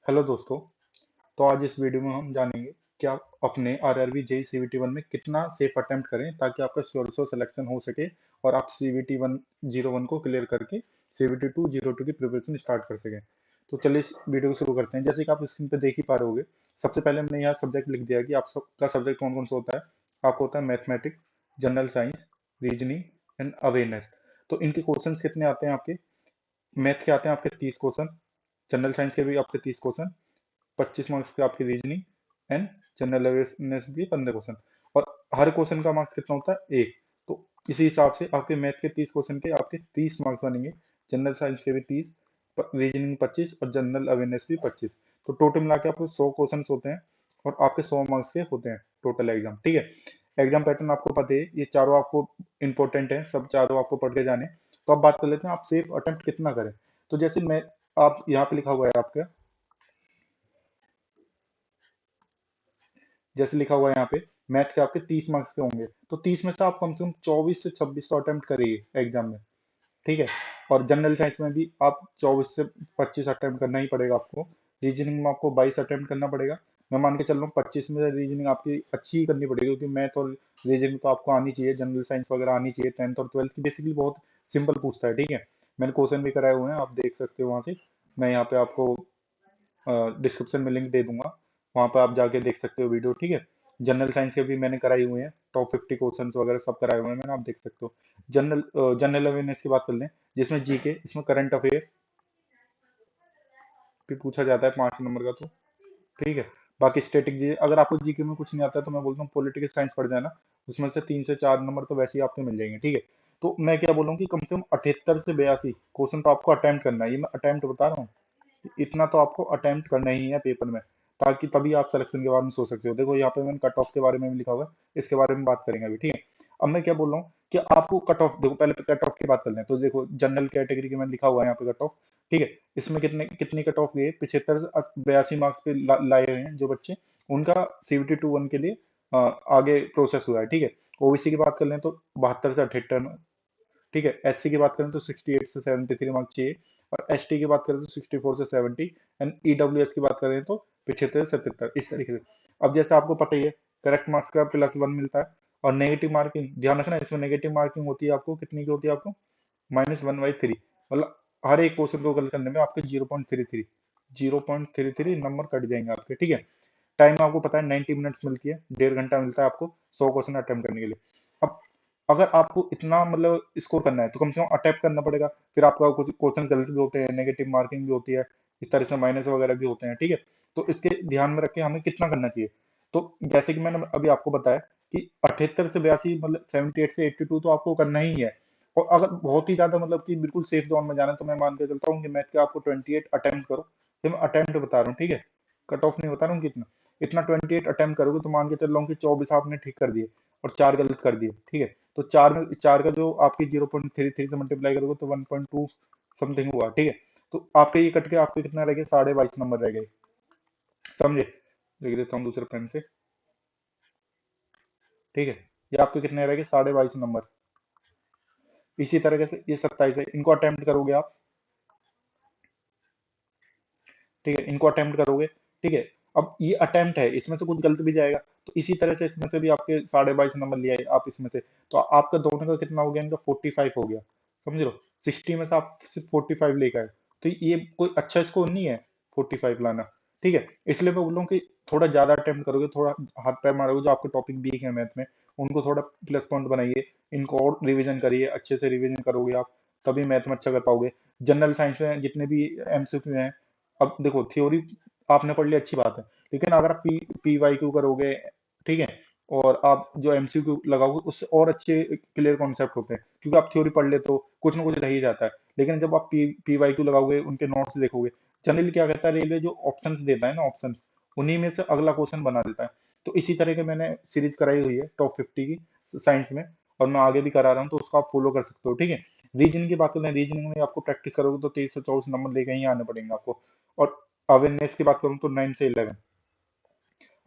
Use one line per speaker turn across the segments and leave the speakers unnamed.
Hello दोस्तों। तो आज इस वीडियो में हम जानेंगे कि आप अपने आरआरबी जेई सीवीटी वन में कितना सेफ अटेम्प्ट करें ताकि आपका श्योर शो सिलेक्शन हो सके और आप सीवीटी वन 01 को क्लियर करके सीवीटी 202 की प्रिपरेशन स्टार्ट कर सकें। तो चलिए इस वीडियो को शुरू करते हैं। जैसे कि आप स्क्रीन पे देख ही पा रहे होंगे, सबसे पहले हमने यहाँ सब्जेक्ट लिख दिया कि आप सबका सब्जेक्ट कौन कौन सा होता है। आपको होता है mathematics, general science, reasoning and awareness. तो इनके क्वेश्चन कितने आते हैं आपके? मैथ के आते हैं आपके 30 क्वेश्चन, जनरल साइंस के भी आपके 30 क्वेश्चन, 25 मार्क्स की आपकी रीजनिंग एंड जनरल अवेयरनेस भी 15 क्वेश्चन। और हर क्वेश्चन का मार्क्स कितना होता है? एक। तो इसी हिसाब से आपके मैथ के 30 क्वेश्चन के आपके 30 मार्क्स बनेंगे, जनरल साइंस के भी 30, रीजनिंग 25 और जनरल अवेयरनेस भी 25। तो टोटल मिला के आपको 100 क्वेश्चन होते हैं और आपके 100 मार्क्स के होते हैं टोटल एग्जाम। ठीक है, एग्जाम पैटर्न आपको पता है, ये चारों आपको इंपॉर्टेंट है, सब चारों आपको पढ़ के जाने। तो अब बात कर लेते हैं आप सेफ अटेम्प्ट कितना करें। तो जैसे मैं, आप यहाँ पे लिखा हुआ है आपका, जैसे लिखा हुआ है यहाँ पे, मैथ के आपके 30 मार्क्स के होंगे, तो 30 में से आप कम से कम 24 से 26 तो अटेम्प्ट करिए एग्जाम में। ठीक है, और जनरल साइंस में भी आप 24 से 25 अटेम्प्ट करना ही पड़ेगा आपको। रीजनिंग में आपको 22 अटेम्प्ट करना पड़ेगा। मैं मान के चल रहा हूँ 25 में रीजनिंग आपकी अच्छी ही करनी पड़ेगी, क्योंकि मैथ और रीजनिंग तो आपको आनी चाहिए, जनरल साइंस वगैरह आनी चाहिए। 10th और 12th की बेसिकली बहुत सिंपल पूछता है। ठीक है, मैंने क्वेश्चन भी कराए हुए हैं, आप देख सकते हो वहाँ से। मैं यहाँ पे आपको डिस्क्रिप्शन में लिंक दे दूंगा, वहां पर आप जाके देख सकते हो वीडियो। ठीक है, जनरल साइंस के भी मैंने कराई हुए हैं, टॉप 50 क्वेश्चंस वगैरह सब कराए हुए हैं मैंने, आप देख सकते हो। जनरल अवेयरनेस की बात कर लें, जिसमें जीके, इसमें करंट अफेयर भी पूछा जाता है 5 नंबर का। तो ठीक है, बाकी स्टैटिक जी, अगर आपको जीके में कुछ नहीं आता है तो मैं बोलता हूँ पॉलिटिकल साइंस पढ़ जाना, उसमें से 3 से 4 नंबर तो वैसे ही आपको मिल जाएंगे। ठीक है, तो मैं क्या बोल रहा हूँ कि कम से कम 78 से 82 क्वेश्चन तो आपको अटेम्प्ट करना है। ये मैं अटेम्प्ट बता रहा हूँ, इतना तो आपको अटेम्प्ट करना ही है पेपर में, ताकि तभी आप सिलेक्शन के बारे में सोच सकते हो। देखो यहाँ पे मैंने कट ऑफ के बारे में भी लिखा हुआ है, इसके बारे में बात करेंगे अभी। ठीक है, अब मैं क्या बोल रहा हूँ कि आपको कट ऑफ, देखो पहले कट ऑफ की बात कर लें। तो देखो जनरल कैटेगरी के मैंने लिखा हुआ है यहाँ पे कट ऑफ। ठीक है, इसमें कितने कितनी कट ऑफ गई? 75 से 82 मार्क्स पे लाए हुए हैं जो बच्चे, उनका सीवीटी 2 1 के लिए आगे प्रोसेस हुआ है। ठीक है, ओबीसी की बात कर लें तो 72 से 78। ठीक है, एससी की बात करें तो 68 से 73 मार्क्स चाहिए, और एसटी की बात करें तो 64 से 70, एंड ईडब्ल्यूएस की बात करें तो 75 से 77, इस तरीके से। अब जैसे आपको पता ही है, करेक्ट मार्क्स का +1 मिलता है, और नेगेटिव मार्किंग ध्यान रखना, इसमें नेगेटिव मार्किंग होती है आपको कितनी की होती है? आपको -1/3, मतलब हर एक क्वेश्चन को गलत करने में आपके 0.33 नंबर कट जाएंगे आपके। ठीक है, टाइम आपको पता है 90 मिनट्स मिलती है, 1.5 घंटा मिलता है आपको 100 क्वेश्चन अटेम्प्ट करने के लिए। अब अगर आपको इतना मतलब स्कोर करना है तो कम से कम अटेम्प्ट करना पड़ेगा। फिर आपका कुछ क्वेश्चन गलत भी होते हैं, नेगेटिव मार्किंग भी होती है, इस तरह से माइनस वगैरह भी होते हैं। ठीक है, तो इसके ध्यान में रख के हमें कितना करना चाहिए। तो जैसे कि मैंने अभी आपको बताया कि 78 से 82, मतलब 78 से 82 तो आपको करना ही है। और अगर बहुत ही ज्यादा मतलब कि बिल्कुल सेफ जोन में जाना है, तो मैं मान के चलता हूँ कि मैथ के आपको 28 अटेम्प्ट करो। ये मैं अटेम्प्ट बता रहा हूँ, ठीक है, कट ऑफ नहीं बता रहा हूँ कितना। इतना 28 अटेम्प्ट करोगे तो मान के चल रहा हूँ कि 24 आपने ठीक कर दिए और 4 गलत कर दिए। ठीक है, तो 4 में 4 का जो आपकी 0.33 से मल्टीप्लाई करोगे तो 1.2 समथिंग हुआ। ठीक है, तो आपके ये कट के आपके कितना रह गए? 22.5 नंबर रह गए। समझे? लिख देता हूँ दूसरे पेन से। ठीक है, ये आपके कितने रह गए? 22.5 नंबर। इसी तरीके से ये 27 है, इनको अटेम्प्ट करोगे आप। ठीक है, इनको अटेम्प्ट करोगे। ठीक है, अब ये अटेम्प्ट है, इसमें से कुछ गलत भी जाएगा, तो इसी तरह से इसमें से भी आपके 22.5 नंबर लिए आए आप इसमें से, तो आपका दोनों का कितना हो गया? इनका 45 हो गया। समझ लो, 60 में से आप सिर्फ 45 लेकर आए, तो ये कोई अच्छा स्कोर नहीं है 45 लाना। ठीक है, इसलिए मैं बोल रहा हूँ कि थोड़ा ज्यादा अटेम्प्ट करोगे, थोड़ा हाथ पैर मारोगे, जो आपके टॉपिक वीक है मैथ में उनको थोड़ा प्लस पॉइंट बनाइए, इनको और रिवीजन करिए, अच्छे से रिवीजन करोगे आप, तभी मैथ में अच्छा कर पाओगे। जनरल साइंस में जितने भी एमसीक्यू हैं, अब देखो थ्योरी आपने पढ़ ली, अच्छी बात है, लेकिन अगर आप पी वाई क्यू करोगे, ठीक है, और आप जो एमसीक्यू लगाओगे उससे और अच्छे क्लियर कॉन्सेप्ट होते हैं, क्योंकि आप थ्योरी पढ़ ले तो कुछ ना कुछ रह ही जाता है। लेकिन जब आप पी वाई क्यू लगाओगे, उनके नोट्स देखोगे, जनरली क्या कहता है रेलवे, जो ऑप्शंस देता है ना, ऑप्शंस, उन्हीं में से अगला क्वेश्चन बना देता है। तो इसी तरह के मैंने सीरीज कराई हुई है टॉप 50 की साइंस में, और मैं आगे भी करा रहा हूँ, तो उसको आप फॉलो कर सकते हो। ठीक है, रीजनिंग की बात करें, रीजनिंग में आपको प्रैक्टिस करोगे तो 23 से 24 नंबर लेके ही आने पड़ेंगे आपको। और अवेयरनेस की बात करूँ तो 9 से 11,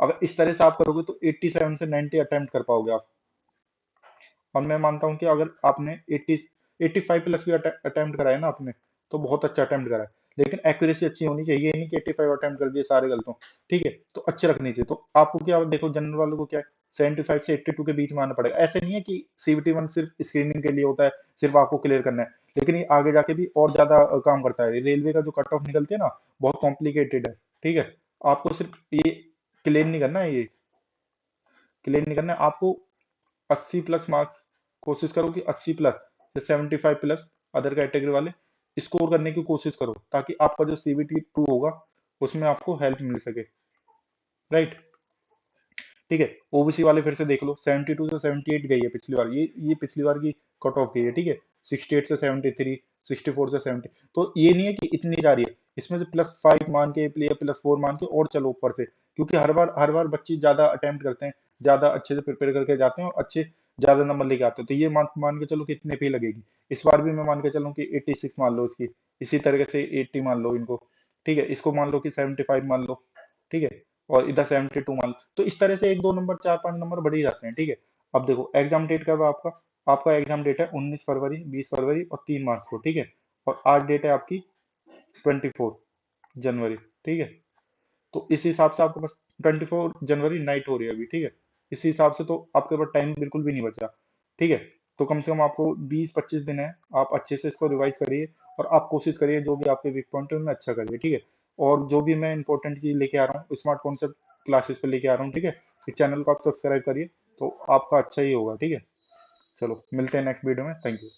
अगर इस तरह से आप करोगे तो 87 से 90 अटेम्प्ट कर पाओगे आप। और मैं मानता हूँ कि अगर आपने 85 प्लस भी अटेम्प्ट करा है ना आपने, तो बहुत अच्छा अटेम्प्ट करा है। लेकिन एक्यूरेसी अच्छी होनी चाहिए, ये नहीं कि 85 अटेम्प्ट कर दिए सारे गलत हों, ठीक है? तो अच्छे रखनी चाहिए। तो आपको क्या, देखो जनरल वालों को क्या है, 75 से 82 के बीच में आना पड़ेगा। ऐसा नहीं है कि सीवीटी 1 सिर्फ स्क्रीनिंग के लिए होता है, सिर्फ आपको क्लियर करना है, लेकिन ये आगे जाके भी और ज्यादा काम करता है। रेलवे का जो कट ऑफ निकलती है ना, बहुत कॉम्प्लिकेटेड है, ठीक है? आपको सिर्फ ये क्लियर नहीं करना है, ये क्लियर नहीं करना है आपको। 80 प्लस मार्क्स, कोशिश करो कि 80 प्लस या 75 प्लस अदर कैटेगरी वाले स्कोर करने की कोशिश करो, ताकि आपका जो सीबीटी 2 होगा उसमें आपको हेल्प मिल सके, राइट? ठीक है, ओबीसी वाले फिर से देख लो, 72 से 78 गई है पिछली बार, ये पिछली बार की कट ऑफ गई है, ठीक है? 68 से 73, 64 से 70, तो ये नहीं है कि इतनी जा रही है, इसमें से +5 मान के या +4 मान के और चलो ऊपर से, क्योंकि हर बार बच्चे ज्यादा अटेम्प्ट करते हैं, ज्यादा अच्छे से प्रिपेयर करके जाते हैं और अच्छे ज्यादा नंबर लेके आते हैं, तो ये मान के चलो कि इतने पे ही लगेगी। इस बार भी मैं मान के चलूँ कि 86 मान लो इसकी, इसी तरीके से 80 मान लो इनको, ठीक है? इसको मान लो कि 75 मान लो, ठीक है? और इधर 72 मान लो, तो इस तरह से 1-2 नंबर, 4-5 नंबर बढ़ ही जाते हैं, ठीक है? अब देखो एग्जाम डेट कब है आपका? आपका एग्जाम डेट है 19 फरवरी, 20 फरवरी और 3 मार्च को, ठीक है? और आज डेट है आपकी 24 जनवरी, ठीक है? तो इस हिसाब से आपके पास 24 जनवरी नाइट हो रही है अभी, ठीक है? इस हिसाब से तो आपके पास टाइम बिल्कुल भी नहीं बचा, ठीक है? तो कम से कम आपको 20-25 दिन है, आप अच्छे से इसको रिवाइज करिए और आप कोशिश करिए जो भी आपके वीक पॉइंट है उनमें अच्छा करिए, ठीक है? और जो भी मैं इंपॉर्टेंट चीज लेके आ रहा हूँ स्मार्ट कॉन्सेप्ट क्लासेस पे लेके आ रहा हूँ, ठीक है? इस चैनल को आप सब्सक्राइब करिए, तो आपका अच्छा ही होगा, ठीक है? चलो मिलते हैं नेक्स्ट वीडियो में, थैंक यू।